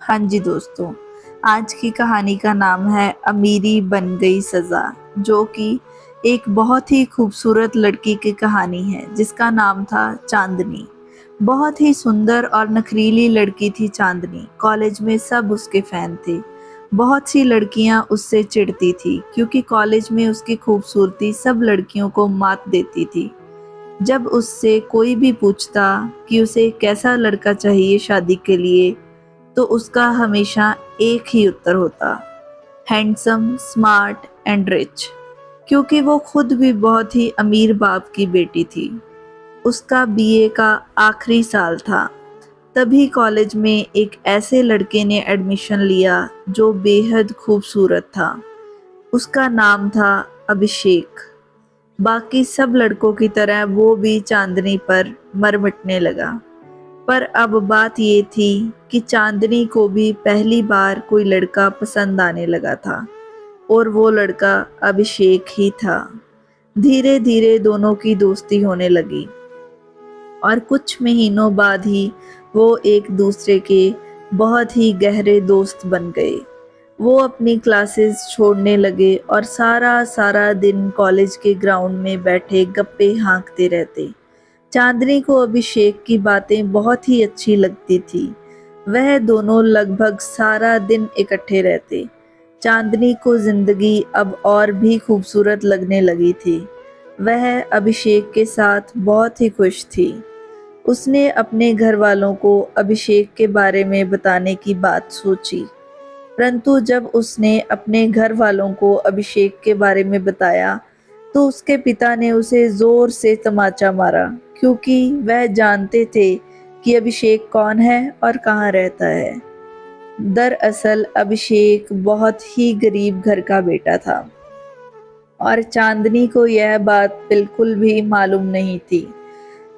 हाँ जी दोस्तों, आज की कहानी का नाम है अमीरी बन गई सज़ा, जो कि एक बहुत ही खूबसूरत लड़की की कहानी है जिसका नाम था चांदनी। बहुत ही सुंदर और नखरीली लड़की थी चांदनी। कॉलेज में सब उसके फ़ैन थे। बहुत सी लड़कियां उससे चिढ़ती थी क्योंकि कॉलेज में उसकी खूबसूरती सब लड़कियों को मात देती थी। जब उससे कोई भी पूछता कि उसे कैसा लड़का चाहिए शादी के लिए, तो उसका हमेशा एक ही उत्तर होता, हैंडसम, स्मार्ट एंड रिच। क्योंकि वो खुद भी बहुत ही अमीर बाप की बेटी थी। उसका बीए का आखिरी साल था। तभी कॉलेज में एक ऐसे लड़के ने एडमिशन लिया जो बेहद खूबसूरत था। उसका नाम था अभिषेक। बाकी सब लड़कों की तरह वो भी चांदनी पर मर मिटने लगा। पर अब बात ये थी कि चांदनी को भी पहली बार कोई लड़का पसंद आने लगा था, और वो लड़का अभिषेक ही था। धीरे धीरे दोनों की दोस्ती होने लगी और कुछ महीनों बाद ही वो एक दूसरे के बहुत ही गहरे दोस्त बन गए। वो अपनी क्लासेस छोड़ने लगे और सारा सारा दिन कॉलेज के ग्राउंड में बैठे गप्पे हाँकते रहते। चांदनी को अभिषेक की बातें बहुत ही अच्छी लगती थी। वह दोनों लगभग सारा दिन इकट्ठे रहते। चांदनी को जिंदगी अब और भी खूबसूरत लगने लगी थी। वह अभिषेक के साथ बहुत ही खुश थी। उसने अपने घर वालों को अभिषेक के बारे में बताने की बात सोची, परंतु जब उसने अपने घर वालों को अभिषेक के बारे में बताया, तो उसके पिता ने उसे जोर से तमाचा मारा, क्योंकि वह जानते थे कि अभिषेक कौन है और कहाँ रहता है। दरअसल अभिषेक बहुत ही गरीब घर का बेटा था और चांदनी को यह बात बिल्कुल भी मालूम नहीं थी।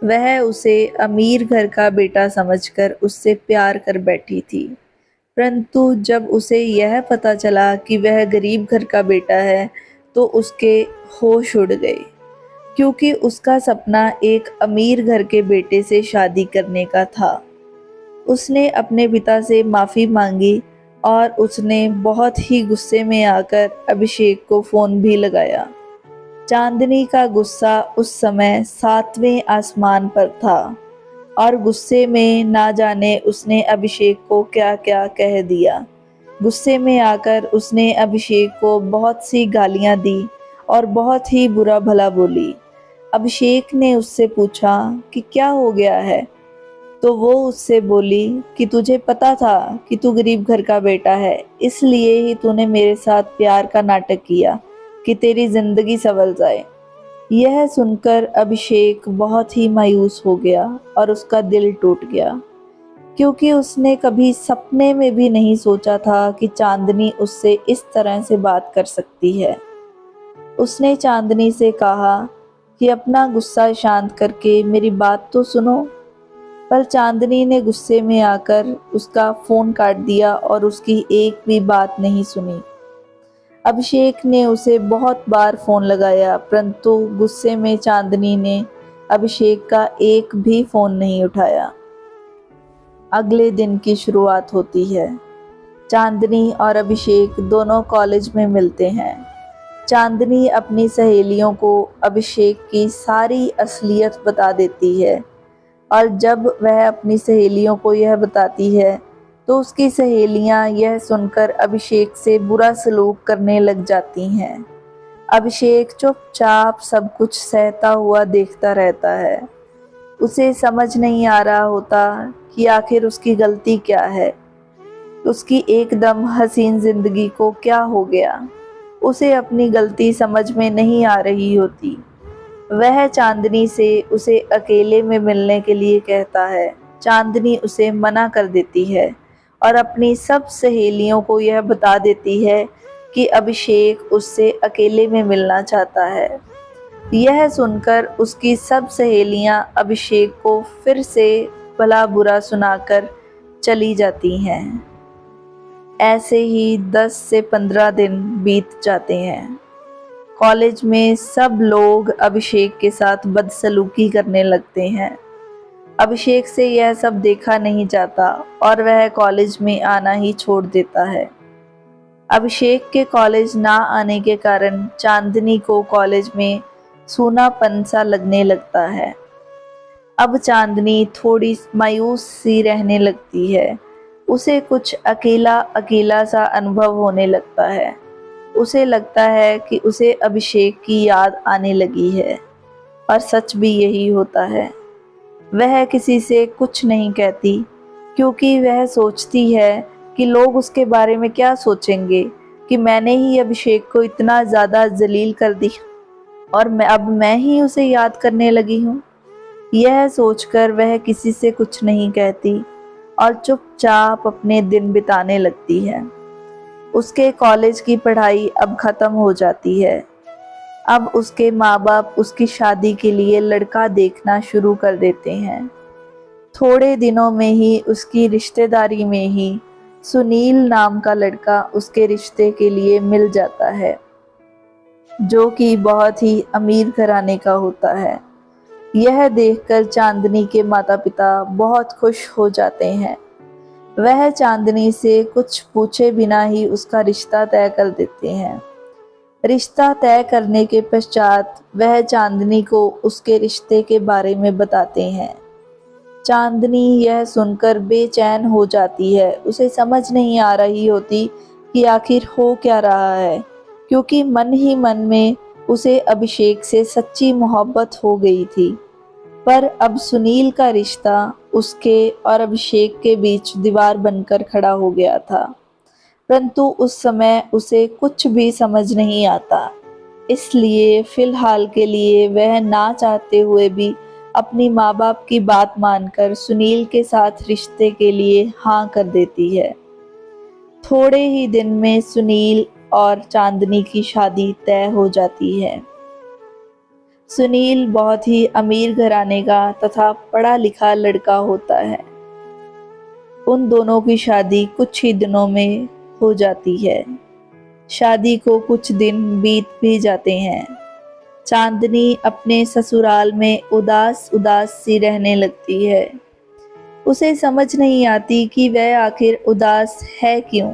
वह उसे अमीर घर का बेटा समझकर उससे प्यार कर बैठी थी। परंतु जब उसे यह पता चला कि वह गरीब घर का बेटा है, तो उसके होश उड़ गए, क्योंकि उसका सपना एक अमीर घर के बेटे से शादी करने का था। उसने अपने पिता से माफ़ी मांगी और उसने बहुत ही गुस्से में आकर अभिषेक को फ़ोन भी लगाया। चांदनी का गुस्सा उस समय सातवें आसमान पर था और गुस्से में ना जाने उसने अभिषेक को क्या क्या कह दिया। गुस्से में आकर उसने अभिषेक को बहुत सी गालियां दी और बहुत ही बुरा भला बोली। अभिषेक ने उससे पूछा कि क्या हो गया है, तो वो उससे बोली कि तुझे पता था कि तू गरीब घर का बेटा है, इसलिए ही तूने मेरे साथ प्यार का नाटक किया कि तेरी जिंदगी संवल जाए। यह सुनकर अभिषेक बहुत ही मायूस हो गया और उसका दिल टूट गया, क्योंकि उसने कभी सपने में भी नहीं सोचा था कि चांदनी उससे इस तरह से बात कर सकती है। उसने चांदनी से कहा कि अपना गुस्सा शांत करके मेरी बात तो सुनो। पर चांदनी ने गुस्से में आकर उसका फ़ोन काट दिया और उसकी एक भी बात नहीं सुनी। अभिषेक ने उसे बहुत बार फ़ोन लगाया, परंतु गुस्से में चांदनी ने अभिषेक का एक भी फ़ोन नहीं उठाया। अगले दिन की शुरुआत होती है। चांदनी और अभिषेक दोनों कॉलेज में मिलते हैं। चांदनी अपनी सहेलियों को अभिषेक की सारी असलियत बता देती है, और जब वह अपनी सहेलियों को यह बताती है, तो उसकी सहेलियां यह सुनकर अभिषेक से बुरा सलूक करने लग जाती हैं। अभिषेक चुपचाप सब कुछ सहता हुआ देखता रहता है। उसे समझ नहीं आ रहा होता कि आखिर उसकी गलती क्या है। उसकी एकदम हसीन जिंदगी को क्या हो गया। उसे अपनी गलती समझ में नहीं आ रही होती। वह चांदनी से उसे अकेले में मिलने के लिए कहता है। चांदनी उसे मना कर देती है और अपनी सब सहेलियों को यह बता देती है कि अभिषेक उससे अकेले में मिलना चाहता है। यह सुनकर उसकी सब सहेलियां अभिषेक को फिर से भला बुरा सुनाकर चली जाती हैं। ऐसे ही 10 से 15 दिन बीत जाते हैं। कॉलेज में सब लोग अभिषेक के साथ बदसलूकी करने लगते हैं। अभिषेक से यह सब देखा नहीं जाता और वह कॉलेज में आना ही छोड़ देता है। अभिषेक के कॉलेज ना आने के कारण चांदनी को कॉलेज में सूनापन सा लगने लगता है। अब चांदनी थोड़ी मायूस सी रहने लगती है। उसे कुछ अकेला अकेला सा अनुभव होने लगता है। उसे लगता है कि उसे अभिषेक की याद आने लगी है, और सच भी यही होता है। वह किसी से कुछ नहीं कहती, क्योंकि वह सोचती है कि लोग उसके बारे में क्या सोचेंगे कि मैंने ही अभिषेक को इतना ज़्यादा जलील कर दी और अब मैं ही उसे याद करने लगी हूँ। यह सोचकर वह किसी से कुछ नहीं कहती और चुपचाप अपने दिन बिताने लगती है। उसके कॉलेज की पढ़ाई अब ख़त्म हो जाती है। अब उसके माँ बाप उसकी शादी के लिए लड़का देखना शुरू कर देते हैं। थोड़े दिनों में ही उसकी रिश्तेदारी में ही सुनील नाम का लड़का उसके रिश्ते के लिए मिल जाता है, जो कि बहुत ही अमीर घराने का होता है। यह देखकर चांदनी के माता पिता बहुत खुश हो जाते हैं। वह चांदनी से कुछ पूछे बिना ही उसका रिश्ता तय कर देते हैं। रिश्ता तय करने के पश्चात वह चांदनी को उसके रिश्ते के बारे में बताते हैं। चांदनी यह सुनकर बेचैन हो जाती है। उसे समझ नहीं आ रही होती कि आखिर हो क्या रहा है, क्योंकि मन ही मन में उसे अभिषेक से सच्ची मोहब्बत हो गई थी। पर अब सुनील का रिश्ता उसके और अभिषेक के बीच दीवार बनकर खड़ा हो गया था। परंतु उस समय उसे कुछ भी समझ नहीं आता, इसलिए फिलहाल के लिए वह ना चाहते हुए भी अपनी माँ बाप की बात मानकर सुनील के साथ रिश्ते के लिए हाँ कर देती है। थोड़े ही दिन में सुनील और चांदनी की शादी तय हो जाती है। सुनील बहुत ही अमीर घराने का तथा पढ़ा लिखा लड़का होता है। उन दोनों की शादी कुछ ही दिनों में हो जाती है। शादी को कुछ दिन बीत भी जाते हैं। चांदनी अपने ससुराल में उदास उदास सी रहने लगती है। उसे समझ नहीं आती कि वह आखिर उदास है क्यों।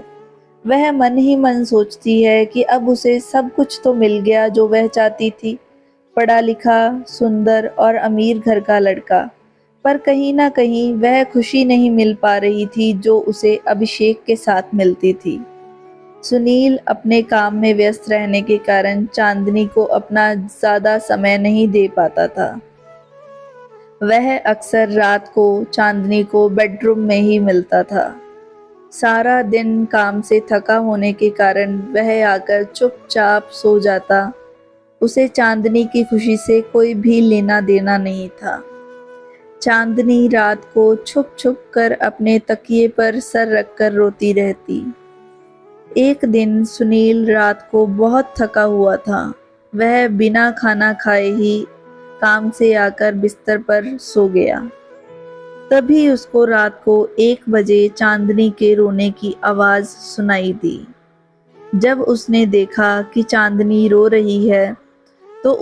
वह मन ही मन सोचती है कि अब उसे सब कुछ तो मिल गया जो वह चाहती थी, पढ़ा लिखा, सुंदर और अमीर घर का लड़का, पर कहीं ना कहीं वह खुशी नहीं मिल पा रही थी जो उसे अभिषेक के साथ मिलती थी। सुनील अपने काम में व्यस्त रहने के कारण चांदनी को अपना ज़्यादा समय नहीं दे पाता था। वह अक्सर रात को चांदनी को बेडरूम में ही मिलता था। सारा दिन काम से थका होने के कारण वह आकर चुपचाप सो जाता। उसे चांदनी की खुशी से कोई भी लेना देना नहीं था। चांदनी रात को छुप छुप कर अपने तकिए पर सर रखकर रोती रहती। एक दिन सुनील रात को बहुत थका हुआ था। वह बिना खाना खाए ही काम से आकर बिस्तर पर सो गया। तभी उसको रात को 1 बजे चांदनी के रोने की आवाज़ सुनाई दी। जब उसने देखा कि चांदनी रो रही है, तो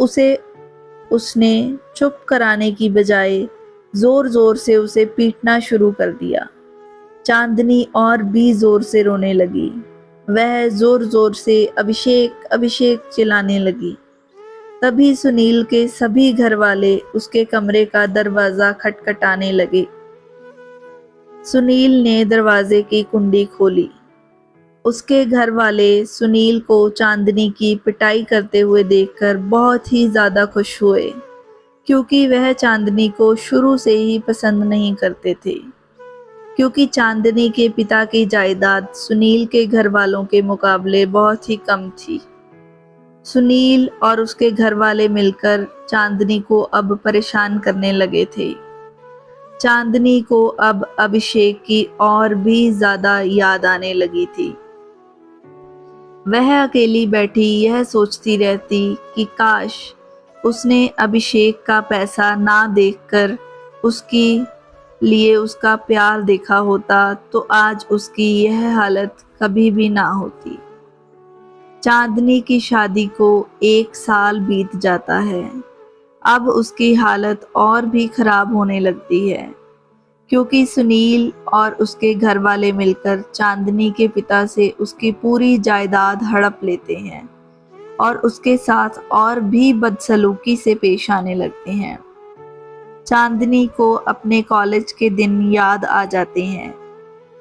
उसने चुप कराने की बजाय ज़ोर ज़ोर से उसे पीटना शुरू कर दिया। चांदनी और भी ज़ोर से रोने लगी। वह ज़ोर ज़ोर से अभिषेक अभिषेक चिल्लाने लगी। तभी सुनील के सभी घर वाले उसके कमरे का दरवाज़ा खटखटाने लगे। सुनील ने दरवाजे की कुंडी खोली। उसके घर वाले सुनील को चांदनी की पिटाई करते हुए देखकर बहुत ही ज़्यादा खुश हुए, क्योंकि वह चांदनी को शुरू से ही पसंद नहीं करते थे। क्योंकि चांदनी के पिता की जायदाद सुनील के घर वालों के मुकाबले बहुत ही कम थी। सुनील और उसके घर वाले मिलकर चांदनी को अब परेशान करने लगे थे। चांदनी को अब अभिषेक की और भी ज़्यादा याद आने लगी थी। वह अकेली बैठी यह सोचती रहती कि काश उसने अभिषेक का पैसा ना देखकर उसकी लिए उसका प्यार देखा होता, तो आज उसकी यह हालत कभी भी ना होती। चांदनी की शादी को 1 साल बीत जाता है। अब उसकी हालत और भी खराब होने लगती है, क्योंकि सुनील और उसके घर वाले मिलकर चांदनी के पिता से उसकी पूरी जायदाद हड़प लेते हैं और उसके साथ और भी बदसलूकी से पेश आने लगते हैं। चांदनी को अपने कॉलेज के दिन याद आ जाते हैं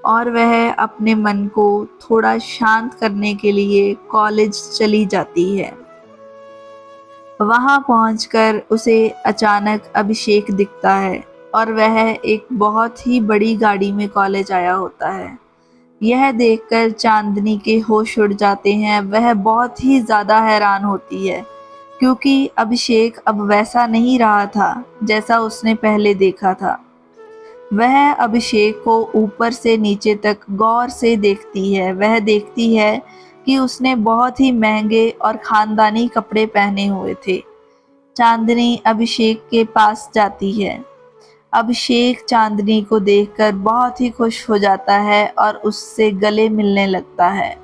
और वह अपने मन को थोड़ा शांत करने के लिए कॉलेज चली जाती है। वहां पहुंचकर उसे अचानक अभिषेक दिखता है और वह एक बहुत ही बड़ी गाड़ी में कॉलेज आया होता है। यह देखकर चांदनी के होश उड़ जाते हैं। वह बहुत ही ज़्यादा हैरान होती है, क्योंकि अभिषेक अब वैसा नहीं रहा था जैसा उसने पहले देखा था। वह अभिषेक को ऊपर से नीचे तक गौर से देखती है। वह देखती है कि उसने बहुत ही महंगे और खानदानी कपड़े पहने हुए थे। चांदनी अभिषेक के पास जाती है। अभिषेक चांदनी को देखकर बहुत ही खुश हो जाता है और उससे गले मिलने लगता है।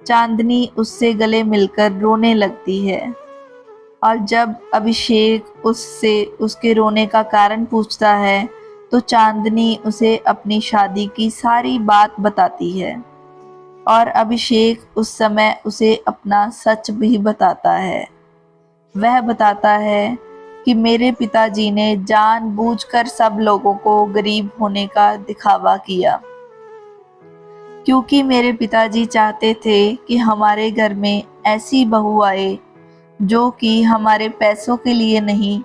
चांदनी उससे गले मिलकर रोने लगती है और जब अभिषेक उससे उसके रोने का कारण पूछता है तो चांदनी उसे अपनी शादी की सारी बात बताती है और अभिषेक उस समय उसे अपना सच भी बताता है। वह बताता है कि मेरे पिताजी ने जानबूझकर सब लोगों को गरीब होने का दिखावा किया, क्योंकि मेरे पिताजी चाहते थे कि हमारे घर में ऐसी बहू आए जो कि हमारे पैसों के लिए नहीं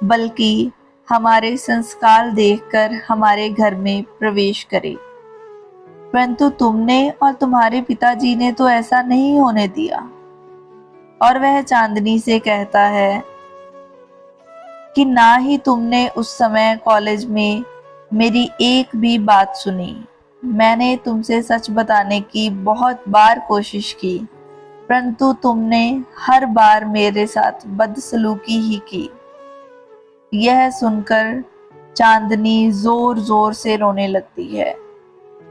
बल्कि हमारे संस्कार देखकर हमारे घर में प्रवेश करे। परंतु तुमने और तुम्हारे पिताजी ने तो ऐसा नहीं होने दिया। और वह चांदनी से कहता है कि ना ही तुमने उस समय कॉलेज में मेरी एक भी बात सुनी। मैंने तुमसे सच बताने की बहुत बार कोशिश की, परंतु तुमने हर बार मेरे साथ बदसलूकी ही की। यह सुनकर चांदनी जोर जोर से रोने लगती है,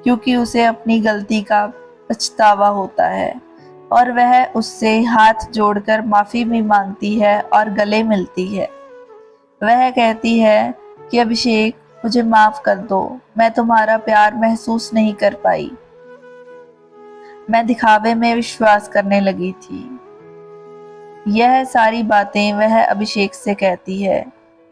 क्योंकि उसे अपनी गलती का पछतावा होता है और वह उससे हाथ जोड़कर माफ़ी भी मांगती है और गले मिलती है। वह कहती है कि अभिषेक, मुझे माफ़ कर दो, मैं तुम्हारा प्यार महसूस नहीं कर पाई। मैं दिखावे में विश्वास करने लगी थी। यह सारी बातें वह अभिषेक से कहती है।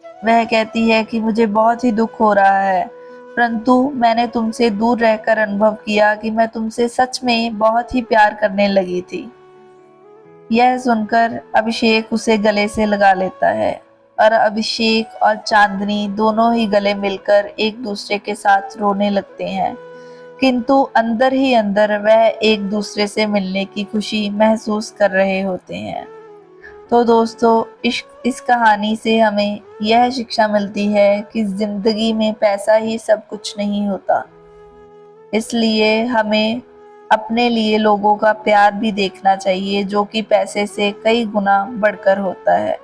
वह कहती है कि मुझे बहुत ही दुख हो रहा है, परंतु मैंने तुमसे दूर रहकर अनुभव किया कि मैं तुमसे सच में बहुत ही प्यार करने लगी थी। यह सुनकर अभिषेक उसे गले से लगा लेता है और अभिषेक और चांदनी दोनों ही गले मिलकर एक दूसरे के साथ रोने लगते हैं, किंतु अंदर ही अंदर वह एक दूसरे से मिलने की खुशी महसूस कर रहे होते हैं। तो दोस्तों, इस कहानी से हमें यह शिक्षा मिलती है कि ज़िंदगी में पैसा ही सब कुछ नहीं होता। इसलिए हमें अपने लिए लोगों का प्यार भी देखना चाहिए, जो कि पैसे से कई गुना बढ़कर होता है।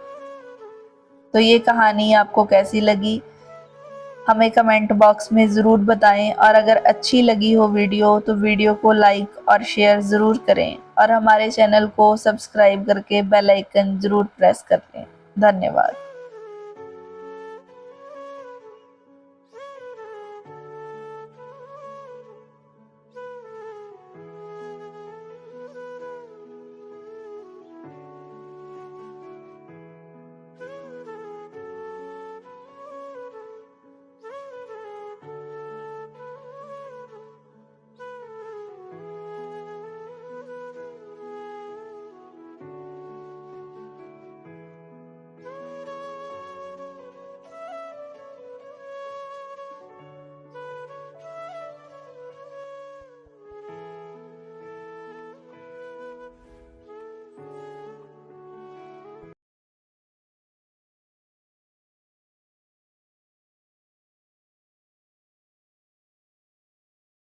तो ये कहानी आपको कैसी लगी हमें कमेंट बॉक्स में ज़रूर बताएं, और अगर अच्छी लगी हो वीडियो तो वीडियो को लाइक और शेयर ज़रूर करें और हमारे चैनल को सब्सक्राइब करके बेल आइकन ज़रूर प्रेस कर लें। धन्यवाद।